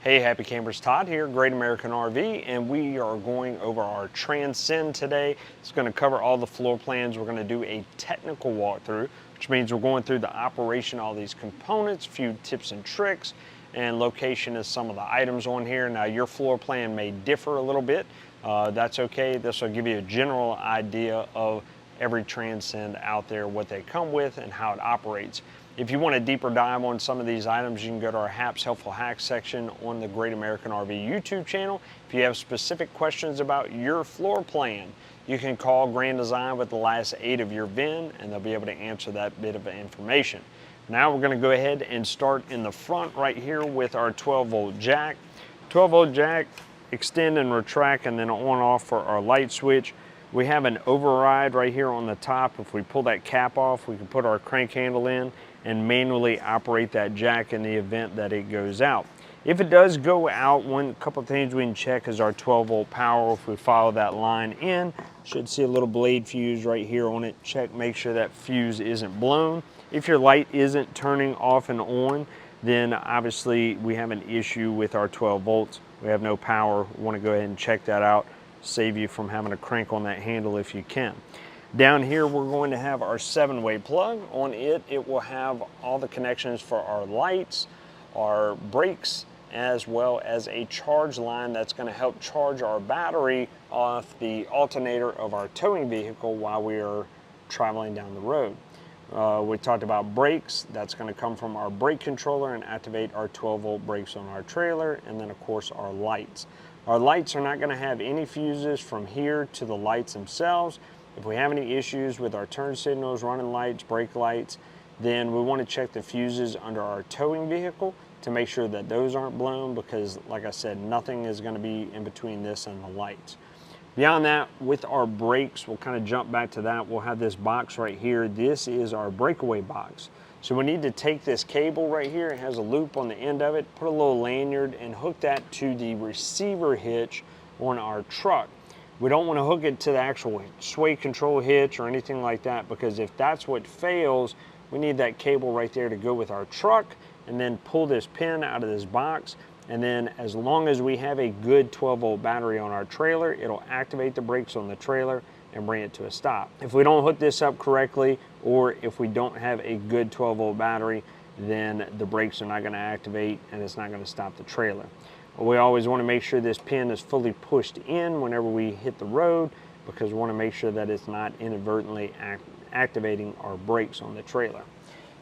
Hey, happy campers, Todd here, Great American RV, and we are going over our Transcend today. It's going to cover all the floor plans. We're going to do a technical walkthrough, which means we're going through the operation of all these components, a few tips and tricks, and location of some of the items on here. Now, your floor plan may differ a little bit. That's okay. This will give you a general idea of every Transcend out there, what they come with, and how it operates. If you want a deeper dive on some of these items, you can go to our HAPS Helpful Hacks section on the Great American RV YouTube channel. If you have specific questions about your floor plan, you can call Grand Design with the last 8 of your VIN, and they'll be able to answer that bit of information. Now we're going to go ahead and start in the front right here with our 12-volt jack. 12-volt jack, extend and retract, and then on-off for our light switch. We have an override right here on the top. If we pull that cap off, we can put our crank handle in and manually operate that jack in the event that it goes out. If it does go out, one couple of things we can check is our 12-volt power. If we follow that line in, should see a little blade fuse right here on it. Check, make sure that fuse isn't blown. If your light isn't turning off and on, then obviously we have an issue with our 12 volts. We have no power. We want to go ahead and check that out. Save you from having to crank on that handle if you can. Down here, we're going to have our 7-way plug. On it, it will have all the connections for our lights, our brakes, as well as a charge line that's going to help charge our battery off the alternator of our towing vehicle while we are traveling down the road. We talked about brakes. That's going to come from our brake controller and activate our 12-volt brakes on our trailer, and then of course our lights. Our lights are not going to have any fuses from here to the lights themselves. If we have any issues with our turn signals, running lights, brake lights, then we want to check the fuses under our towing vehicle to make sure that those aren't blown, because like I said, nothing is going to be in between this and the lights. Beyond that, with our brakes, we'll kind of jump back to that. We'll have this box right here. This is our breakaway box. So we need to take this cable right here. It has a loop on the end of it, put a little lanyard and hook that to the receiver hitch on our truck. We don't want to hook it to the actual sway control hitch or anything like that, because if that's what fails, we need that cable right there to go with our truck, and then pull this pin out of this box. And then as long as we have a good 12-volt battery on our trailer, it'll activate the brakes on the trailer and bring it to a stop. If we don't hook this up correctly, or if we don't have a good 12-volt battery, then the brakes are not going to activate and it's not going to stop the trailer. We always want to make sure this pin is fully pushed in whenever we hit the road, because we want to make sure that it's not inadvertently activating our brakes on the trailer.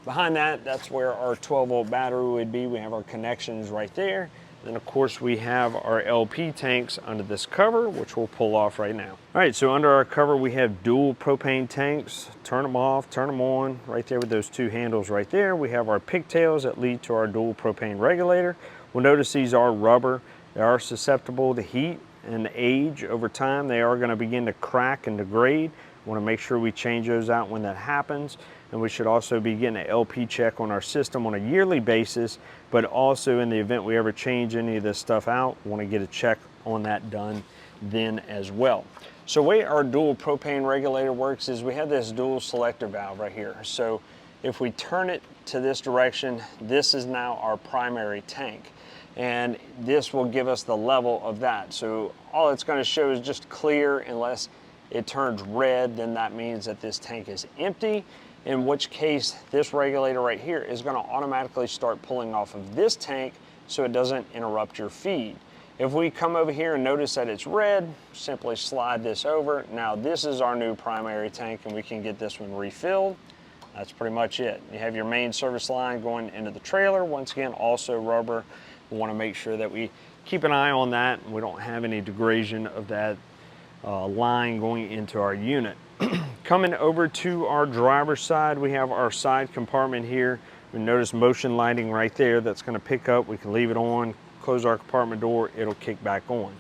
Behind that, that's where our 12-volt battery would be. We have our connections right there. Then of course we have our LP tanks under this cover, which we'll pull off right now. All right, so under our cover we have dual propane tanks. Turn them off, turn them on, right there with those 2 handles right there. We have our pigtails that lead to our dual propane regulator. We'll notice these are rubber. They are susceptible to heat and age over time. They are going to begin to crack and degrade. We want to make sure we change those out when that happens. And we should also be getting an LP check on our system on a yearly basis, but also in the event we ever change any of this stuff out, we want to get a check on that done then as well. So the way our dual propane regulator works is we have this dual selector valve right here. So if we turn it to this direction, this is now our primary tank. And this will give us the level of that. So all it's going to show is just clear. Unless it turns red, then that means that this tank is empty, in which case this regulator right here is going to automatically start pulling off of this tank so it doesn't interrupt your feed. If we come over here and notice that it's red, simply slide this over. Now this is our new primary tank, and we can get this one refilled. That's pretty much it. You have your main service line going into the trailer. Once again, also rubber. We want to make sure that we keep an eye on that and we don't have any degradation of that line going into our unit. Coming over to our driver's side, we have our side compartment here. We notice motion lighting right there that's going to pick up. We can leave it on, close our compartment door, it'll kick back on.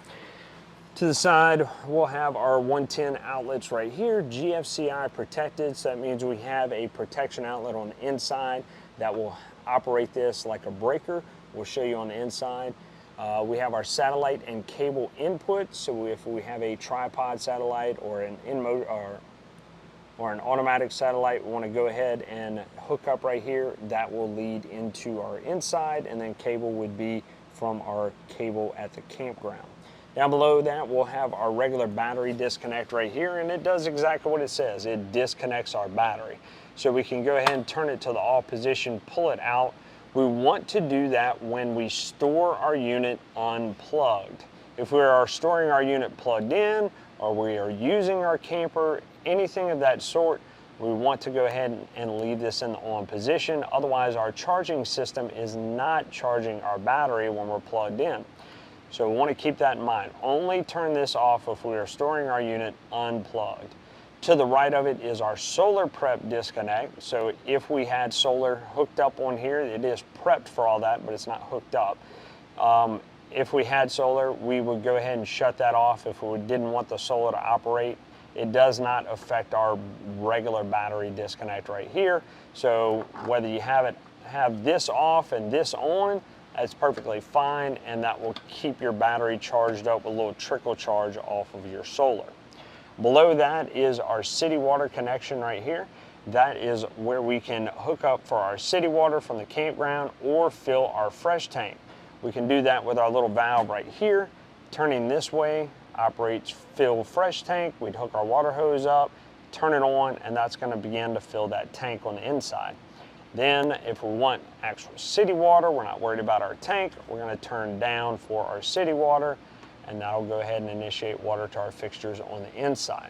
To the side, we'll have our 110 outlets right here, GFCI protected, so that means we have a protection outlet on the inside that will operate this like a breaker. We'll show you on the inside. We have our satellite and cable input, so if we have a tripod satellite or an or an automatic satellite we want to go ahead and hook up right here, that will lead into our inside, and then cable would be from our cable at the campground. Down below that, we'll have our regular battery disconnect right here, and it does exactly what it says. It disconnects our battery. So we can go ahead and turn it to the off position, pull it out. We want to do that when we store our unit unplugged. If we are storing our unit plugged in, or we are using our camper, anything of that sort, we want to go ahead and leave this in the on position. Otherwise, our charging system is not charging our battery when we're plugged in. So we want to keep that in mind. Only turn this off if we are storing our unit unplugged. To the right of it is our solar prep disconnect. So if we had solar hooked up on here, it is prepped for all that, but it's not hooked up. If we had solar, we would go ahead and shut that off if we didn't want the solar to operate. It does not affect our regular battery disconnect right here. So whether you have this off and this on, that's perfectly fine, and that will keep your battery charged up with a little trickle charge off of your solar. Below that is our city water connection right here. That is where we can hook up for our city water from the campground or fill our fresh tank. We can do that with our little valve right here. Turning this way operates fill fresh tank. We'd hook our water hose up, turn it on, and that's going to begin to fill that tank on the inside. Then if we want actual city water, we're not worried about our tank, we're going to turn down for our city water, and that'll go ahead and initiate water to our fixtures on the inside.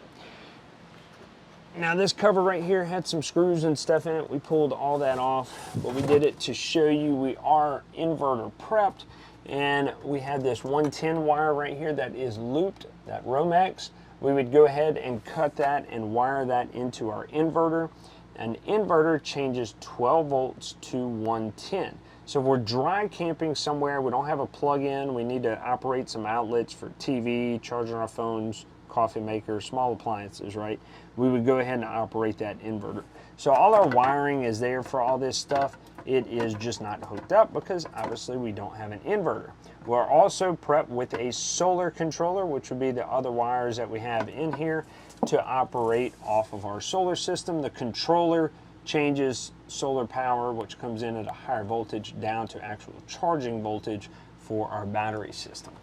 Now this cover right here had some screws and stuff in it. We pulled all that off, but we did it to show you we are inverter prepped, and we have this 110 wire right here that is looped, that Romex. We would go ahead and cut that and wire that into our inverter. An inverter changes 12 volts to 110. So if we're dry camping somewhere, we don't have a plug-in, we need to operate some outlets for TV, charging our phones, coffee maker, small appliances, right? We would go ahead and operate that inverter. So all our wiring is there for all this stuff. It is just not hooked up because obviously we don't have an inverter. We're also prepped with a solar controller, which would be the other wires that we have in here to operate off of our solar system. The controller changes solar power, which comes in at a higher voltage, down to actual charging voltage for our battery system.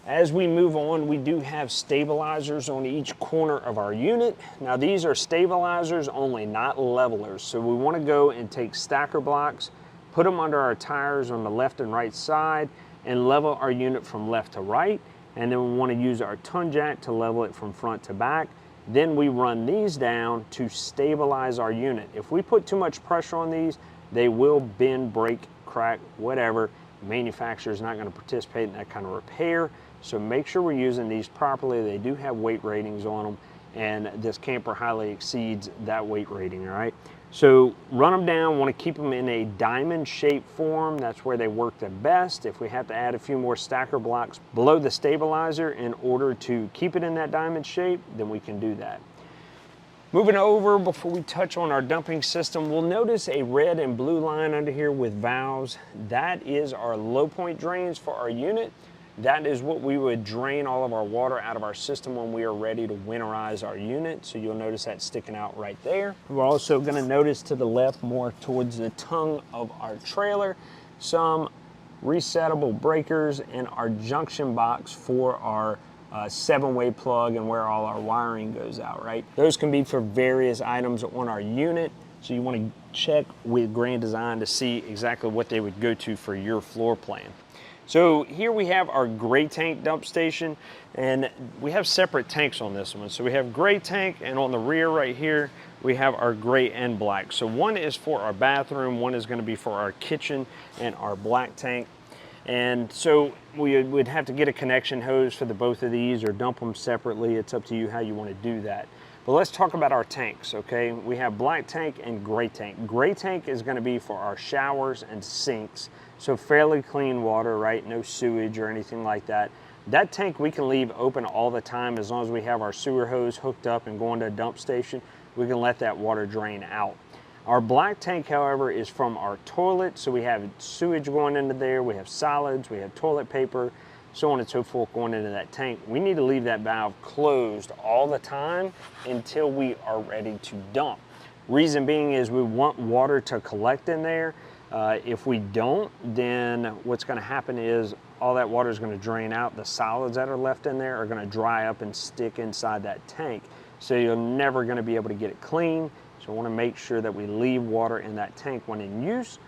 As we move on, we do have stabilizers on each corner of our unit. Now these are stabilizers only, not levelers. So we want to go and take stacker blocks, put them under our tires on the left and right side, and level our unit from left to right. And then we want to use our ton jack to level it from front to back. Then we run these down to stabilize our unit. If we put too much pressure on these, they will bend, break, crack, whatever. The manufacturer is not going to participate in that kind of repair. So make sure we're using these properly. They do have weight ratings on them, and this camper highly exceeds that weight rating, all right? So run them down, want to keep them in a diamond shaped form. That's where they work the best. If we have to add a few more stacker blocks below the stabilizer in order to keep it in that diamond shape, then we can do that. Moving over, before we touch on our dumping system, we'll notice a red and blue line under here with valves. That is our low point drains for our unit. That is what we would drain all of our water out of our system when we are ready to winterize our unit. So you'll notice that sticking out right there. We're also going to notice to the left, more towards the tongue of our trailer, some resettable breakers and our junction box for our 7-way plug and where all our wiring goes out, right? Those can be for various items on our unit. So you want to check with Grand Design to see exactly what they would go to for your floor plan. So here we have our gray tank dump station, and we have separate tanks on this one. So we have gray tank, and on the rear right here, we have our gray and black. So one is for our bathroom, one is going to be for our kitchen and our black tank. And so we would have to get a connection hose for the both of these or dump them separately. It's up to you how you want to do that. But let's talk about our tanks, okay? We have black tank and gray tank. Gray tank is going to be for our showers and sinks. So fairly clean water, right? No sewage or anything like that. That tank we can leave open all the time as long as we have our sewer hose hooked up and going to a dump station. We can let that water drain out. Our black tank, however, is from our toilet. So we have sewage going into there. We have solids, we have toilet paper, so on and so forth going into that tank. We need to leave that valve closed all the time until we are ready to dump. Reason being is we want water to collect in there. If we don't, then what's going to happen is all that water is going to drain out. The solids that are left in there are going to dry up and stick inside that tank. So you're never going to be able to get it clean. So we want to make sure that we leave water in that tank when in use.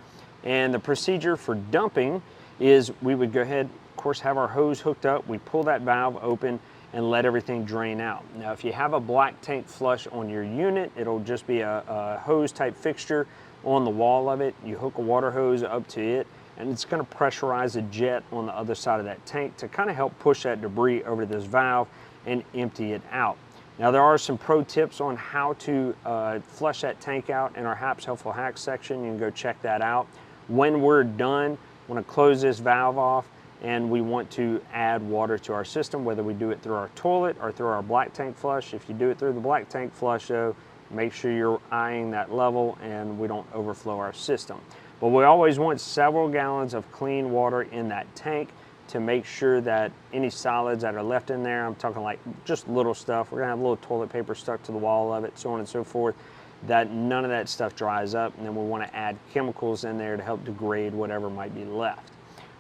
And the procedure for dumping is we would go ahead, of course, have our hose hooked up. We pull that valve open and let everything drain out. Now, if you have a black tank flush on your unit, it'll just be a hose type fixture on the wall of it. You hook a water hose up to it, and it's going to pressurize a jet on the other side of that tank to kind of help push that debris over to this valve and empty it out. Now, there are some pro tips on how to flush that tank out in our HAPS Helpful Hacks section. You can go check that out. When we're done, we want to close this valve off, and we want to add water to our system, whether we do it through our toilet or through our black tank flush. If you do it through the black tank flush, though, make sure you're eyeing that level and we don't overflow our system. But we always want several gallons of clean water in that tank to make sure that any solids that are left in there, I'm talking like just little stuff, we're gonna have a little toilet paper stuck to the wall of it, so on and so forth, that none of that stuff dries up, and then we want to add chemicals in there to help degrade whatever might be left.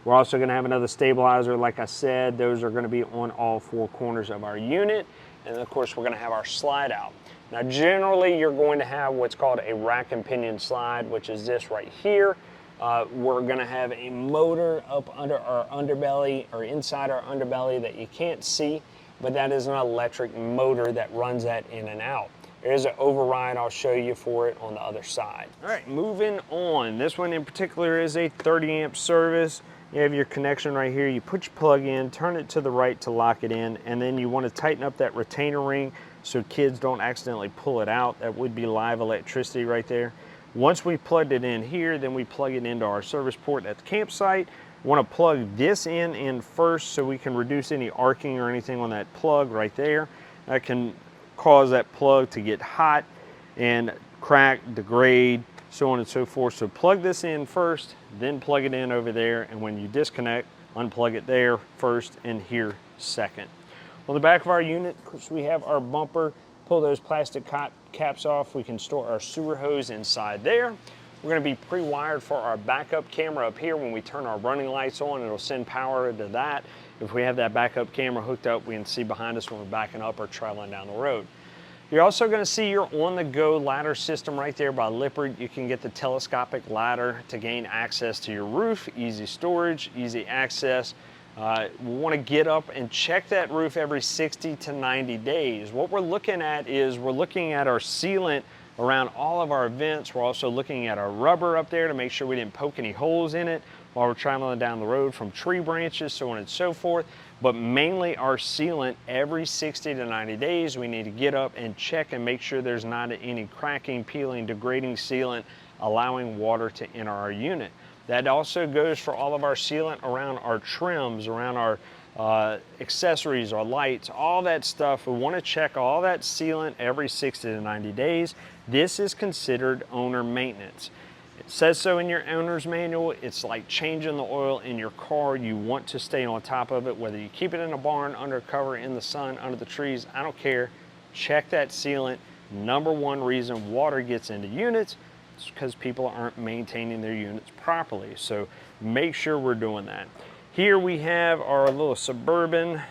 We're also going to have another stabilizer, like I said. Those are going to be on all four corners of our unit, and of course we're going to have our slide out. Now generally you're going to have what's called a rack and pinion slide, which is this right here. We're going to have a motor up under our underbelly or inside our underbelly that you can't see, but that is an electric motor that runs that in and out. There's an override I'll show you for it on the other side. All right, moving on. This one in particular is a 30 amp service. You have your connection right here. You put your plug in, turn it to the right to lock it in, and then you want to tighten up that retainer ring so kids don't accidentally pull it out. That would be live electricity right there. Once we plugged it in here, then we plug it into our service port at the campsite. We want to plug this in first so we can reduce any arcing or anything on that plug right there. That can cause that plug to get hot and crack, degrade, so on and so forth. So plug this in first, then plug it in over there, and when you disconnect, unplug it there first and here second. On the back of our unit, of course, we have our bumper. Pull those plastic caps off. We can store our sewer hose inside there. We're going to be pre-wired for our backup camera up here. When we turn our running lights on, it'll send power to that. If we have that backup camera hooked up, we can see behind us when we're backing up or traveling down the road. You're also going to see your on-the-go ladder system right there by Lippert. You can get the telescopic ladder to gain access to your roof, easy storage, easy access. We want to get up and check that roof every 60 to 90 days. What we're looking at is we're looking at our sealant around all of our vents. We're also looking at our rubber up there to make sure we didn't poke any holes in it while we're traveling down the road from tree branches, so on and so forth. But mainly our sealant, every 60 to 90 days, we need to get up and check and make sure there's not any cracking, peeling, degrading sealant allowing water to enter our unit. That also goes for all of our sealant around our trims, around our accessories, our lights, all that stuff. We want to check all that sealant every 60 to 90 days. This is considered owner maintenance. It says so in your owner's manual. It's like changing the oil in your car. You want to stay on top of it, whether you keep it in a barn, under cover, in the sun, under the trees, I don't care. Check that sealant. Number one reason water gets into units is because people aren't maintaining their units properly. So make sure we're doing that. Here we have our little Suburban,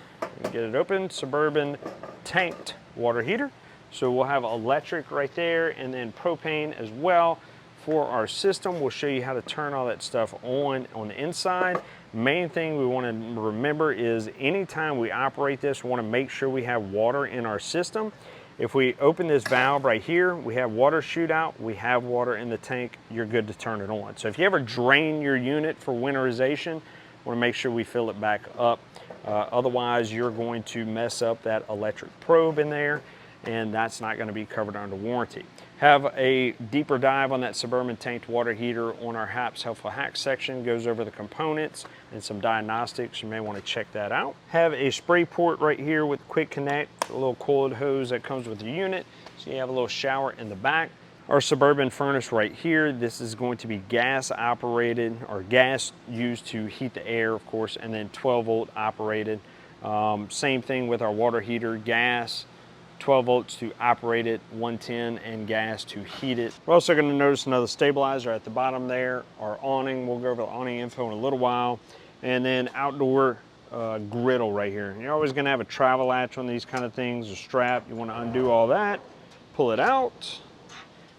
get it open, Suburban tanked water heater. So we'll have electric right there and then propane as well. For our system, we'll show you how to turn all that stuff on the inside. Main thing we want to remember is anytime we operate this, we want to make sure we have water in our system. If we open this valve right here, we have water shoot out, we have water in the tank, you're good to turn it on. So if you ever drain your unit for winterization, we want to make sure we fill it back up. Otherwise, you're going to mess up that electric probe in there, and that's not going to be covered under warranty. Have a deeper dive on that Suburban tanked water heater on our HAPS Helpful Hacks section. Goes over the components and some diagnostics. You may want to check that out. Have a spray port right here with quick connect, a little coiled hose that comes with the unit. So you have a little shower in the back. Our Suburban furnace right here, this is going to be gas operated, or gas used to heat the air, of course, and then 12 volt operated. Same thing with our water heater, gas. 12 volts to operate it, 110 and gas to heat it. We're also going to notice another stabilizer at the bottom there, our awning. We'll go over the awning info in a little while. And then outdoor griddle right here. You're always going to have a travel latch on these kind of things, a strap. You want to undo all that, pull it out.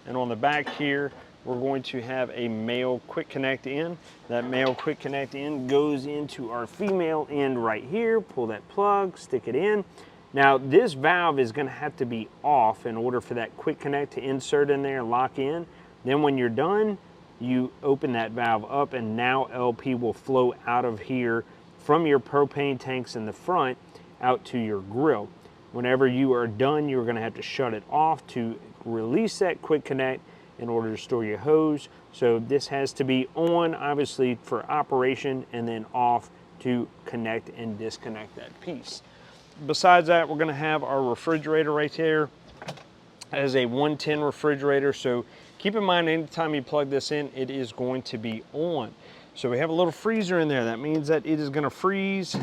And on the back here, we're going to have a male quick connect in. That male quick connect in goes into our female end right here. Pull that plug, stick it in. Now this valve is going to have to be off in order for that quick connect to insert in there and lock in. Then when you're done, you open that valve up and now LP will flow out of here from your propane tanks in the front out to your grill. Whenever you are done, you're going to have to shut it off to release that quick connect in order to store your hose. So this has to be on, obviously, for operation, and then off to connect and disconnect that piece. Besides that, we're going to have our refrigerator right here as a 110 refrigerator. So keep in mind, anytime you plug this in, it is going to be on. So we have a little freezer in there. That means that it is going to freeze.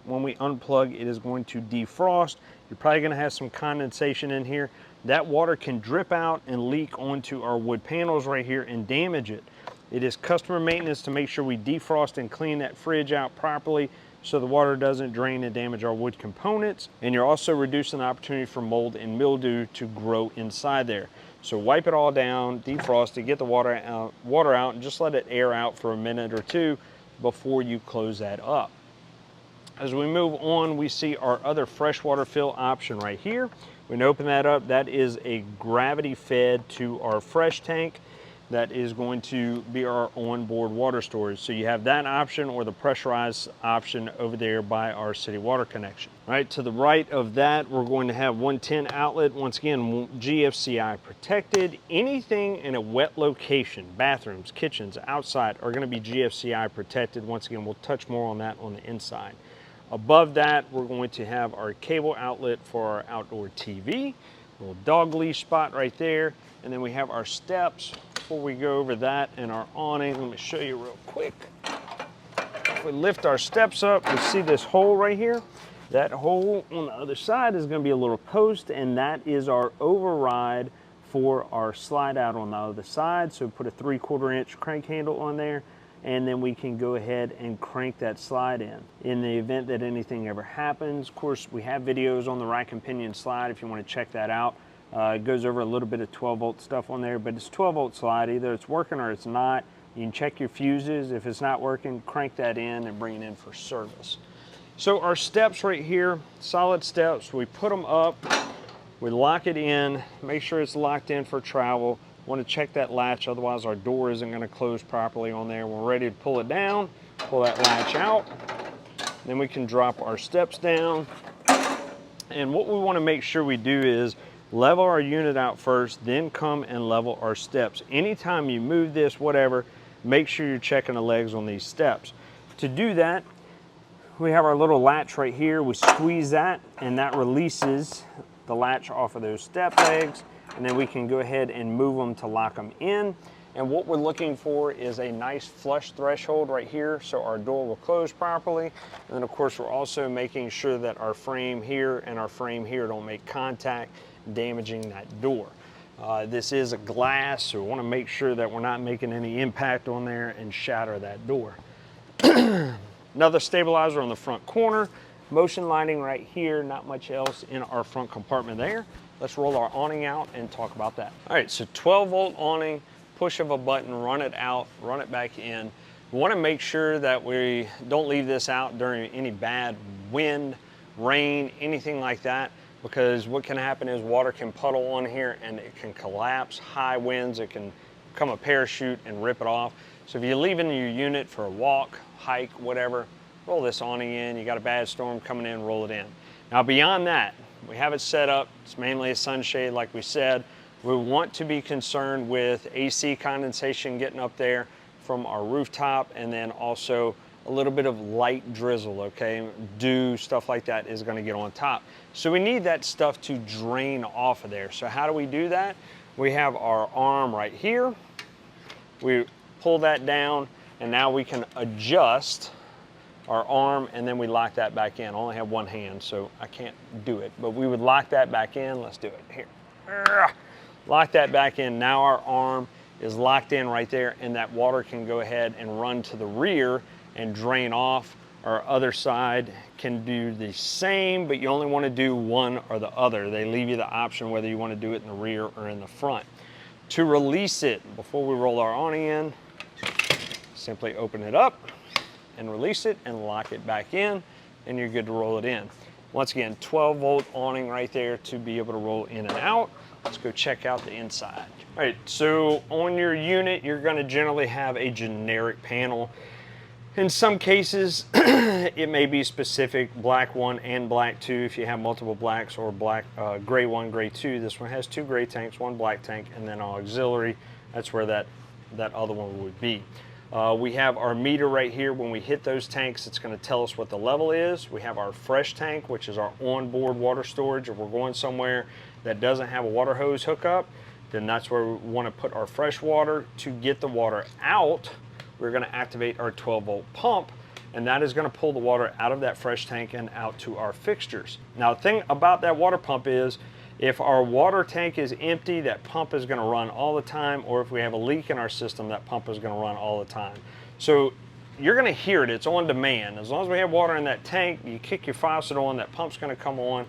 When we unplug, it is going to defrost. You're probably going to have some condensation in here. That water can drip out and leak onto our wood panels right here and damage it. It is customer maintenance to make sure we defrost and clean that fridge out properly so the water doesn't drain and damage our wood components. And you're also reducing the opportunity for mold and mildew to grow inside there. So wipe it all down, defrost it, get the water out, and just let it air out for a minute or two before you close that up. As we move on, we see our other freshwater fill option right here. When you open that up, that is a gravity fed to our fresh tank. That is going to be our onboard water storage. So you have that option or the pressurized option over there by our city water connection. Right to the right of that, we're going to have 110 outlet. Once again, GFCI protected. Anything in a wet location, bathrooms, kitchens, outside, are going to be GFCI protected. Once again, we'll touch more on that on the inside. Above that, we're going to have our cable outlet for our outdoor TV. Little dog leash spot right there. And then we have our steps. Before we go over that and our awning, let me show you real quick. If we lift our steps up, we see this hole right here. That hole on the other side is going to be a little post, and that is our override for our slide out on the other side. So put a 3/4 inch crank handle on there, and then we can go ahead and crank that slide in the event that anything ever happens. Of course, we have videos on the rack and pinion slide if you want to check that out. It goes over a little bit of 12 volt stuff on there, but it's 12 volt slide. Either it's working or it's not. You can check your fuses. If it's not working, crank that in and bring it in for service. So our steps right here, solid steps, we put them up, we lock it in, make sure it's locked in for travel. Want to check that latch, otherwise our door isn't going to close properly on there. We're ready to pull it down, pull that latch out. Then we can drop our steps down. And what we want to make sure we do is level our unit out first, then come and level our steps. Anytime you move this, whatever, make sure you're checking the legs on these steps. To do that, we have our little latch right here. We squeeze that, and that releases the latch off of those step legs, and then we can go ahead and move them to lock them in. And what we're looking for is a nice flush threshold right here so our door will close properly. And then of course we're also making sure that our frame here and our frame here don't make contact, damaging that door. This is a glass, so we want to make sure that we're not making any impact on there and shatter that door. Another stabilizer on the front corner, motion lighting right here, not much else in our front compartment there. Let's roll our awning out and talk about that. All right, so 12 volt awning, push of a button, run it out, run it back in. We want to make sure that we don't leave this out during any bad wind, rain, anything like that, because what can happen is water can puddle on here and it can collapse. High winds, it can come a parachute and rip it off. So if you're leaving your unit for a walk, hike, whatever, roll this awning in. You got a bad storm coming in, roll it in. Now beyond that, we have it set up. It's mainly a sunshade like we said. We want to be concerned with AC condensation getting up there from our rooftop, and then also a little bit of light drizzle, okay? Dew, stuff like that is gonna get on top. So we need that stuff to drain off of there. So how do we do that? We have our arm right here. We pull that down, and now we can adjust our arm, and then we lock that back in. I only have one hand, so I can't do it, but we would lock that back in. Let's do it here. Lock that back in. Now our arm is locked in right there, and that water can go ahead and run to the rear and drain off. Our other side can do the same, but you only want to do one or the other. They leave you the option whether you want to do it in the rear or in the front. To release it, before we roll our awning in, simply open it up and release it and lock it back in, and you're good to roll it in. Once again, 12-volt awning right there to be able to roll in and out. Let's go check out the inside. All right, so on your unit, you're gonna generally have a generic panel. In some cases, it may be specific, black 1 and black 2 if you have multiple blacks, or black, gray 1, gray 2. This one has 2 gray tanks, 1 black tank, and then our auxiliary. That's where that other one would be. We have our meter right here. When we hit those tanks, it's going to tell us what the level is. We have our fresh tank, which is our onboard water storage. If we're going somewhere that doesn't have a water hose hookup, then that's where we want to put our fresh water. To get the water out, we're going to activate our 12-volt pump, and that is going to pull the water out of that fresh tank and out to our fixtures. Now, the thing about that water pump is, if our water tank is empty, that pump is going to run all the time, or if we have a leak in our system, that pump is going to run all the time. So you're going to hear it. It's on demand. As long as we have water in that tank, you kick your faucet on, that pump's going to come on.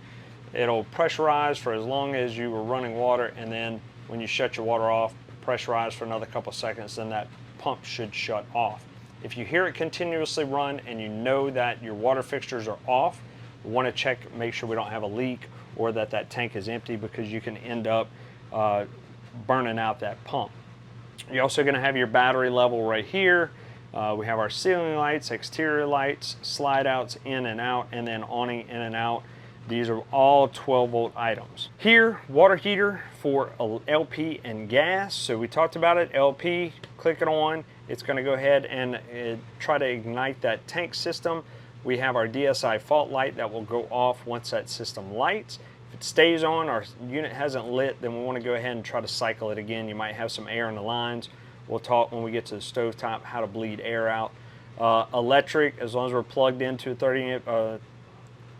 It'll pressurize for as long as you were running water, and then when you shut your water off, pressurize for another couple seconds, then that pump should shut off. If you hear it continuously run and you know that your water fixtures are off, we want to check, make sure we don't have a leak or that that tank is empty, because you can end up burning out that pump. You're also going to have your battery level right here. We have our ceiling lights, exterior lights, slide outs in and out, and then awning in and out. These are all 12-volt items. Here, water heater for LP and gas. So we talked about it, LP, click it on. It's going to go ahead and try to ignite that tank system. We have our DSI fault light that will go off once that system lights. If it stays on, our unit hasn't lit, then we want to go ahead and try to cycle it again. You might have some air in the lines. We'll talk when we get to the stovetop how to bleed air out. Electric, as long as we're plugged into a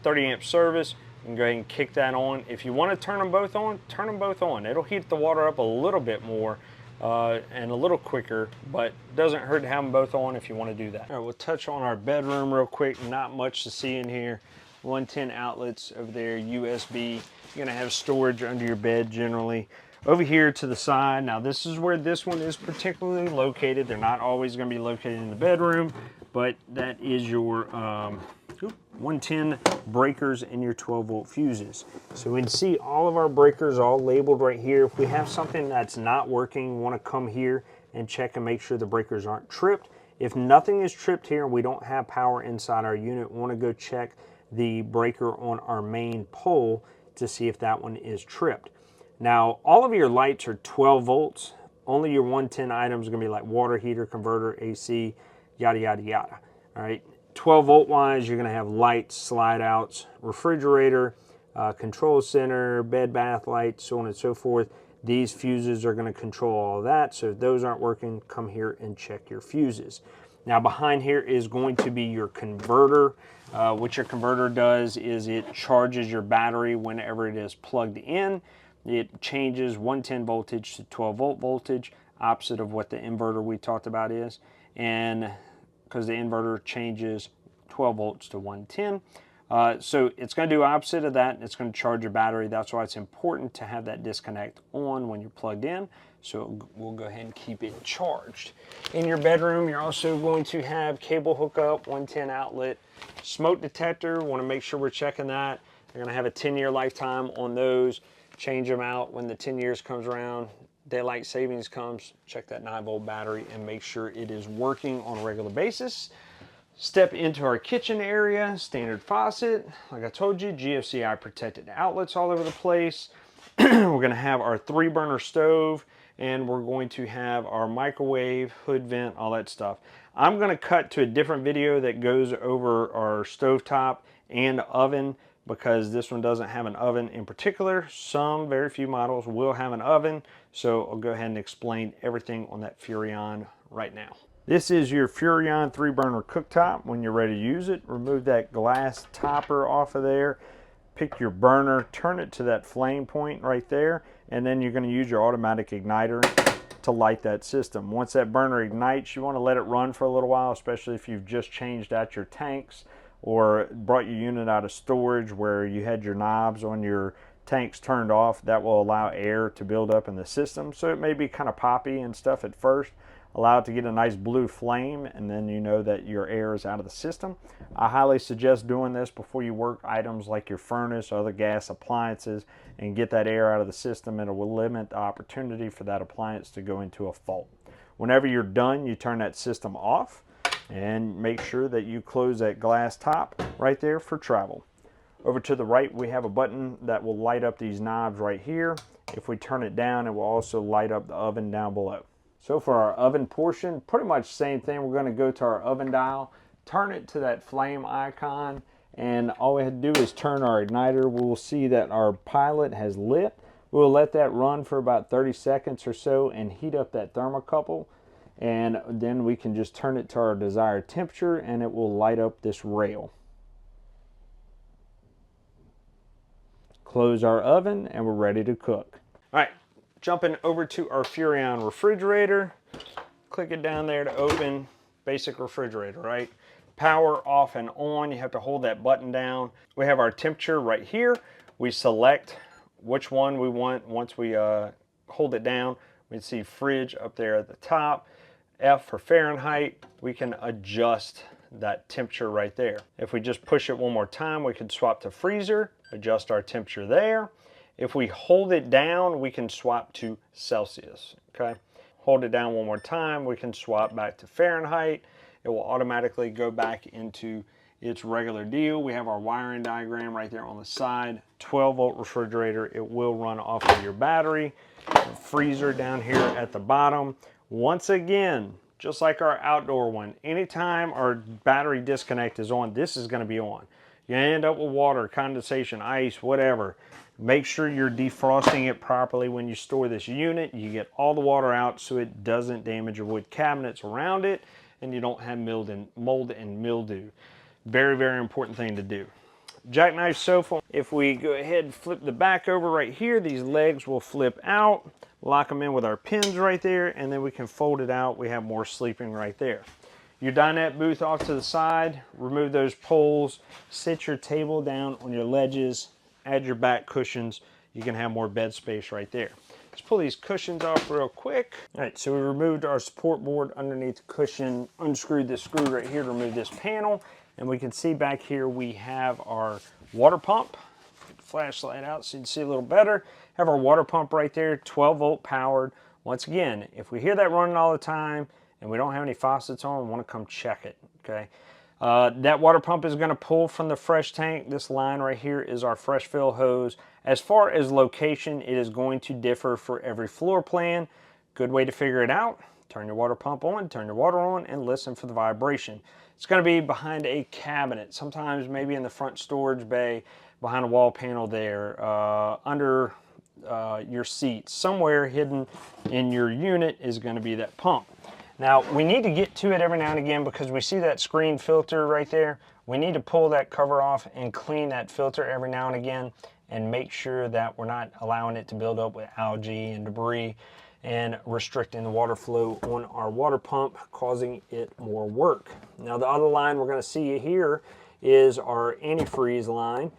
30 amp service, you can go ahead and kick that on. If you want to turn them both on, turn them both on. It'll heat the water up a little bit more and a little quicker, but it doesn't hurt to have them both on if you want to do that. All right, we'll touch on our bedroom real quick. Not much to see in here. 110 outlets over there, USB. You're gonna have storage under your bed generally. Over here to the side, now this is where this one is particularly located. They're not always gonna be located in the bedroom, but that is your 110 breakers and your 12-volt fuses. So we can see all of our breakers all labeled right here. If we have something that's not working, we want to come here and check and make sure the breakers aren't tripped. If nothing is tripped here and we don't have power inside our unit, we want to go check the breaker on our main pole to see if that one is tripped. Now, all of your lights are 12 volts. Only your 110 items are going to be like water heater, converter, AC, yada, yada, yada. All right. 12 volt wise, you're going to have lights, slide outs, refrigerator, control center, bed bath lights, so on and so forth. These fuses are going to control all of that. So if those aren't working, come here and check your fuses. Now behind here is going to be your converter. What your converter does is it charges your battery whenever it is plugged in. It changes 110 voltage to 12 volt voltage, opposite of what the inverter we talked about is. And because the inverter changes 12 volts to 110. So it's going to do opposite of that. It's going to charge your battery. That's why it's important to have that disconnect on when you're plugged in. So we'll go ahead and keep it charged. In your bedroom, you're also going to have cable hookup, 110 outlet, smoke detector. Want to make sure we're checking that. You're going to have a 10-year lifetime on those. Change them out when the 10 years comes around. Daylight savings comes, check that 9-volt battery and make sure it is working on a regular basis. Step into our kitchen area, standard faucet. Like I told you, GFCI protected outlets all over the place. We're going to have our 3-burner stove, and we're going to have our microwave, hood vent, all that stuff. I'm going to cut to a different video that goes over our stovetop and oven, because this one doesn't have an oven in particular. Some, very few models will have an oven. So I'll go ahead and explain everything on that Furrion right now. This is your Furrion 3-burner cooktop. When you're ready to use it, remove that glass topper off of there, pick your burner, turn it to that flame point right there, and then you're going to use your automatic igniter to light that system. Once that burner ignites, you want to let it run for a little while, especially if you've just changed out your tanks or brought your unit out of storage where you had your knobs on your tanks turned off. That will allow air to build up in the system. So it may be kind of poppy and stuff at first. Allow it to get a nice blue flame, and then you know that your air is out of the system. I highly suggest doing this before you work items like your furnace, other gas appliances, and get that air out of the system. It will limit the opportunity for that appliance to go into a fault. Whenever you're done, you turn that system off and make sure that you close that glass top right there for travel. Over to the right, we have a button that will light up these knobs right here. If we turn it down, it will also light up the oven down below. So for our oven portion, pretty much same thing. We're going to go to our oven dial, turn it to that flame icon, and all we have to do is turn our igniter. We will see that our pilot has lit. We'll let that run for about 30 seconds or so and heat up that thermocouple, and then we can just turn it to our desired temperature and it will light up this rail. Close our oven and we're ready to cook. All right. Jumping over to our Furrion refrigerator, click it down there to open. Basic refrigerator, right? Power off and on, you have to hold that button down. We have our temperature right here. We select which one we want. Once we hold it down, we can see fridge up there at the top. F for Fahrenheit, we can adjust that temperature right there. If we just push it one more time, we can swap to freezer, adjust our temperature there. If we hold it down, we can swap to Celsius, okay? Hold it down one more time, we can swap back to Fahrenheit. It will automatically go back into its regular deal. We have our wiring diagram right there on the side. 12-volt refrigerator, it will run off of your battery. Freezer down here at the bottom. Once again, just like our outdoor one, anytime our battery disconnect is on, this is gonna be on. You end up with water, condensation, ice, whatever. Make sure you're defrosting it properly when you store this unit. You get all the water out so it doesn't damage your wood cabinets around it and you don't have mold and mildew. Very, very important thing to do. Jackknife sofa, if we go ahead and flip the back over right here, these legs will flip out, lock them in with our pins right there, and then we can fold it out. We have more sleeping right there. Your dinette booth off to the side, remove those poles, sit your table down on your ledges, add your back cushions, you can have more bed space right there. Let's pull these cushions off real quick. All right, so we removed our support board underneath the cushion, unscrewed this screw right here to remove this panel, and we can see back here we have our water pump. Get the flashlight out so you can see a little better. Have our water pump right there, 12-volt powered. Once again, if we hear that running all the time and we don't have any faucets on, we want to come check it, okay? That water pump is going to pull from the fresh tank. This line right here is our fresh fill hose. As far as location, it is going to differ for every floor plan. Good way to figure it out: turn your water pump on, turn your water on, and listen for the vibration. It's going to be behind a cabinet, sometimes maybe in the front storage bay, behind a wall panel there, under your seat. Somewhere hidden in your unit is going to be that pump. Now, we need to get to it every now and again because we see that screen filter right there. We need to pull that cover off and clean that filter every now and again and make sure that we're not allowing it to build up with algae and debris and restricting the water flow on our water pump, causing it more work. Now, the other line we're going to see here is our antifreeze line.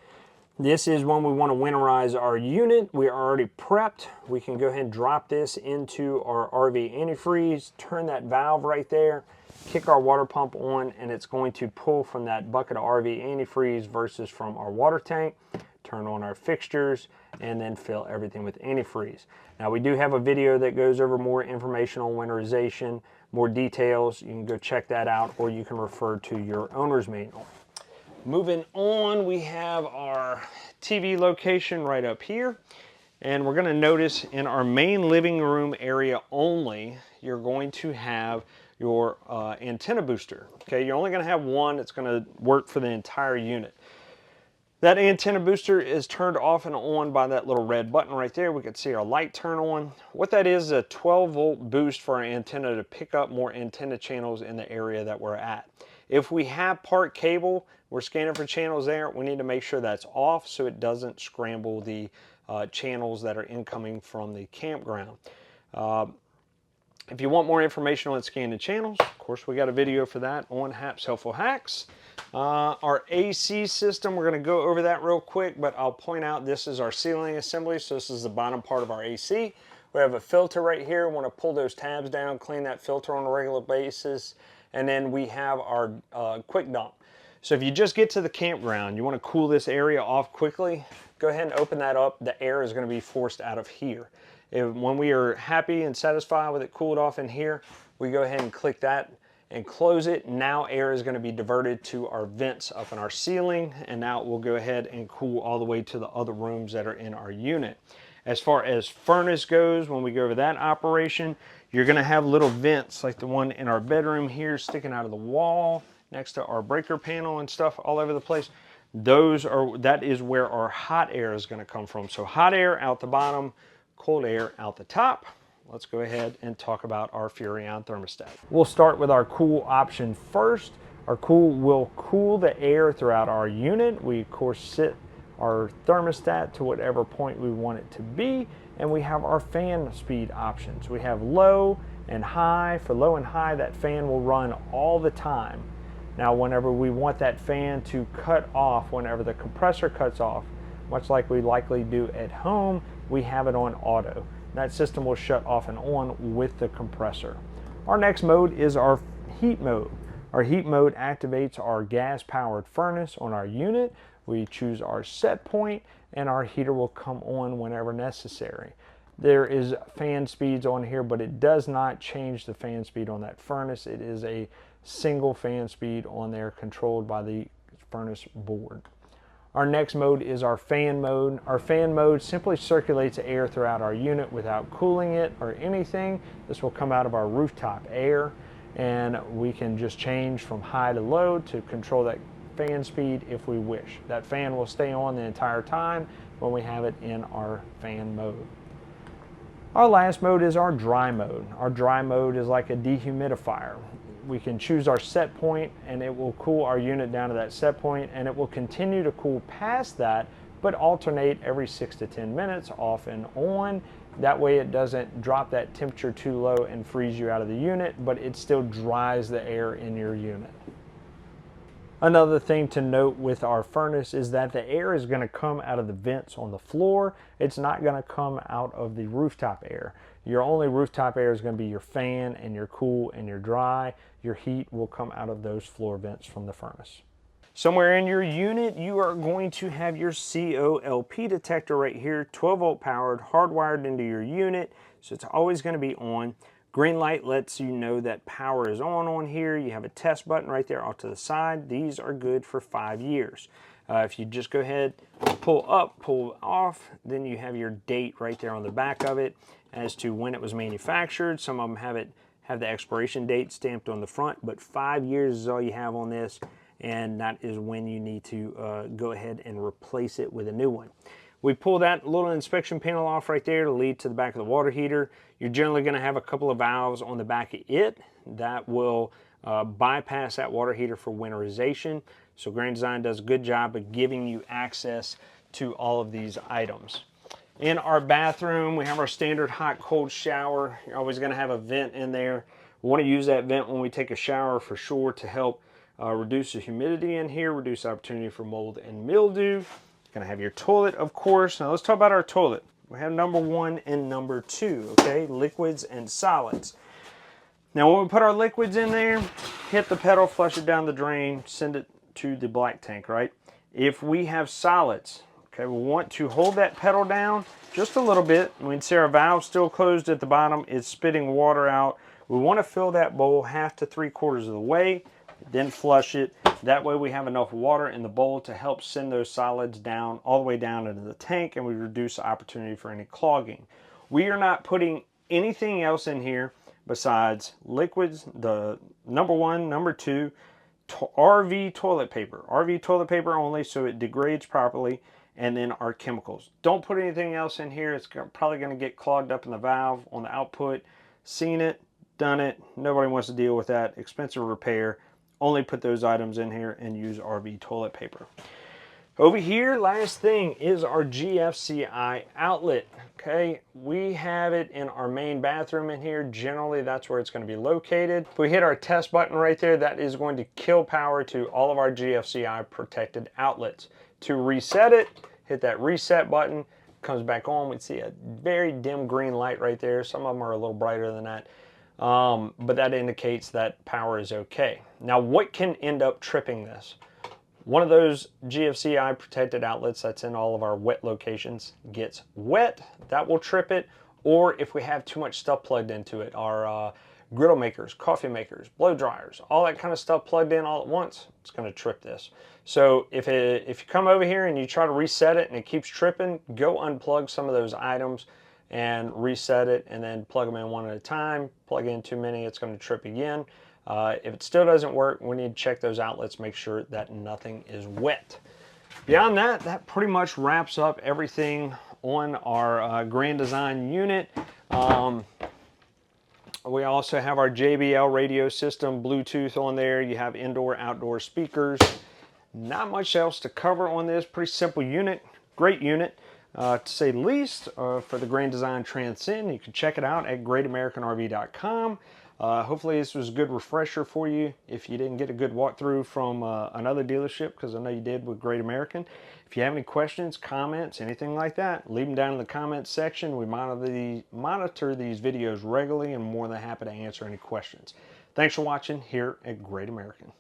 This is when we want to winterize our unit. We are already prepped. We can go ahead and drop this into our RV antifreeze, turn that valve right there, kick our water pump on, and it's going to pull from that bucket of RV antifreeze versus from our water tank. Turn on our fixtures and then fill everything with antifreeze. Now, we do have a video that goes over more information on winterization, more details. You can go check that out, or you can refer to your owner's manual. Moving on, we have our TV location right up here, and we're going to notice in our main living room area only, you're going to have your antenna booster. Okay, you're only going to have one. It's going to work for the entire unit. That antenna booster is turned off and on by that little red button right there. We can see our light turn on. What that is a 12-volt boost for our antenna to pick up more antenna channels in the area that we're at. If we have part cable, we're scanning for channels there, we need to make sure that's off so it doesn't scramble the channels that are incoming from the campground. If you want more information on scanning channels, of course, we got a video for that on Hap's Helpful Hacks. Our AC system, we're going to go over that real quick, but I'll point out this is our ceiling assembly, so this is the bottom part of our AC. We have a filter right here. We want to pull those tabs down, clean that filter on a regular basis, and then we have our quick dump. So if you just get to the campground, you want to cool this area off quickly, go ahead and open that up. The air is going to be forced out of here. When we are happy and satisfied with it cooled off in here, we go ahead and click that and close it. Now air is going to be diverted to our vents up in our ceiling, and now it will go ahead and cool all the way to the other rooms that are in our unit. As far as furnace goes, when we go over that operation, you're going to have little vents like the one in our bedroom here sticking out of the wall next to our breaker panel and stuff all over the place. That is where our hot air is going to come from. So hot air out the bottom, cold air out the top. Let's go ahead and talk about our Furrion thermostat. We'll start with our cool option first. Our cool will cool the air throughout our unit. We of course set our thermostat to whatever point we want it to be, and we have our fan speed options. We have low and high. For low and high, that fan will run all the time. Now whenever we want that fan to cut off, whenever the compressor cuts off, much like we likely do at home, we have it on auto. That system will shut off and on with the compressor. Our next mode is our heat mode. Our heat mode activates our gas-powered furnace on our unit. We choose our set point, and our heater will come on whenever necessary. There is fan speeds on here, but it does not change the fan speed on that furnace. It is a single fan speed on there controlled by the furnace board. Our next mode is our fan mode. Our fan mode simply circulates air throughout our unit without cooling it or anything. This will come out of our rooftop air, and we can just change from high to low to control that fan speed if we wish. That fan will stay on the entire time when we have it in our fan mode. Our last mode is our dry mode. Our dry mode is like a dehumidifier. We can choose our set point, and it will cool our unit down to that set point, and it will continue to cool past that, but alternate every 6 to 10 minutes off and on. That way it doesn't drop that temperature too low and freeze you out of the unit, but it still dries the air in your unit. Another thing to note with our furnace is that the air is going to come out of the vents on the floor. It's not going to come out of the rooftop air. Your only rooftop air is going to be your fan and your cool and your dry. Your heat will come out of those floor vents from the furnace. Somewhere in your unit, you are going to have your COLP detector right here, 12-volt powered, hardwired into your unit, so it's always going to be on. Green light lets you know that power is on here. You have a test button right there off to the side. These are good for 5 years. If you just go ahead, pull up, pull off, then you have your date right there on the back of it as to when it was manufactured. Some of them have the expiration date stamped on the front, but 5 years is all you have on this, and that is when you need to go ahead and replace it with a new one. We pull that little inspection panel off right there to lead to the back of the water heater. You're generally going to have a couple of valves on the back of it that will bypass that water heater for winterization. So Grand Design does a good job of giving you access to all of these items. In our bathroom, we have our standard hot-cold shower. You're always going to have a vent in there. We want to use that vent when we take a shower for sure to help reduce the humidity in here, reduce opportunity for mold and mildew. Going to have your toilet, of course. Now let's talk about our toilet. We have number 1 and number 2, okay? Liquids and solids. Now when we put our liquids in there, hit the pedal, flush it down the drain, send it to the black tank, right? If we have solids, okay, we want to hold that pedal down just a little bit. We can see our valve still closed at the bottom. It's spitting water out. We want to fill that bowl 1/2 to 3/4 of the way, then flush it. That way we have enough water in the bowl to help send those solids down, all the way down into the tank, and we reduce the opportunity for any clogging. We are not putting anything else in here besides liquids, the number 1, number 2, RV toilet paper. RV toilet paper only, so it degrades properly. And then our chemicals. Don't put anything else in here. It's probably going to get clogged up in the valve on the output. Seen it, done it. Nobody wants to deal with that. Expensive repair. Only put those items in here and use RV toilet paper. Over here, last thing is our GFCI outlet. Okay, we have it in our main bathroom in here. Generally, that's where it's going to be located. If we hit our test button right there, that is going to kill power to all of our GFCI protected outlets. To reset it, hit that reset button, comes back on. We see a very dim green light right there. Some of them are a little brighter than that. But that indicates that power is okay. Now, what can end up tripping this? One of those GFCI protected outlets that's in all of our wet locations gets wet. That will trip it. Or if we have too much stuff plugged into it, our griddle makers, coffee makers, blow dryers, all that kind of stuff plugged in all at once, it's going to trip this. So if you come over here and you try to reset it and it keeps tripping, go unplug some of those items and reset it, and then plug them in one at a time. Plug in too many, it's going to trip again. If it still doesn't work, we need to check those outlets, make sure that nothing is wet. Beyond that, that pretty much wraps up everything on our Grand Design unit. We also have our JBL radio system, Bluetooth on there. You have indoor, outdoor speakers. Not much else to cover on this. Pretty simple unit, great unit. To say the least, for the Grand Design Transcend. You can check it out at greatamericanrv.com. Hopefully this was a good refresher for you if you didn't get a good walkthrough from another dealership, because I know you did with Great American. If you have any questions, comments, anything like that, leave them down in the comments section. We monitor these videos regularly and more than happy to answer any questions. Thanks for watching here at Great American.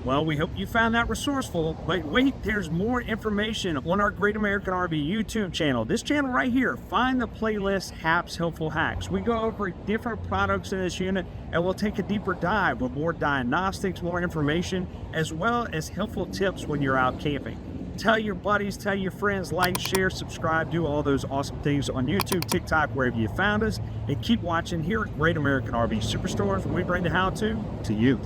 Well, we hope you found that resourceful, but wait, there's more information on our Great American RV YouTube channel. This channel right here, find the playlist Hap's Helpful Hacks. We go over different products in this unit, and we'll take a deeper dive with more diagnostics, more information, as well as helpful tips when you're out camping. Tell your buddies, tell your friends, like, share, subscribe, do all those awesome things on YouTube, TikTok, wherever you found us, and keep watching here at Great American RV Superstores, where we bring the how-to you.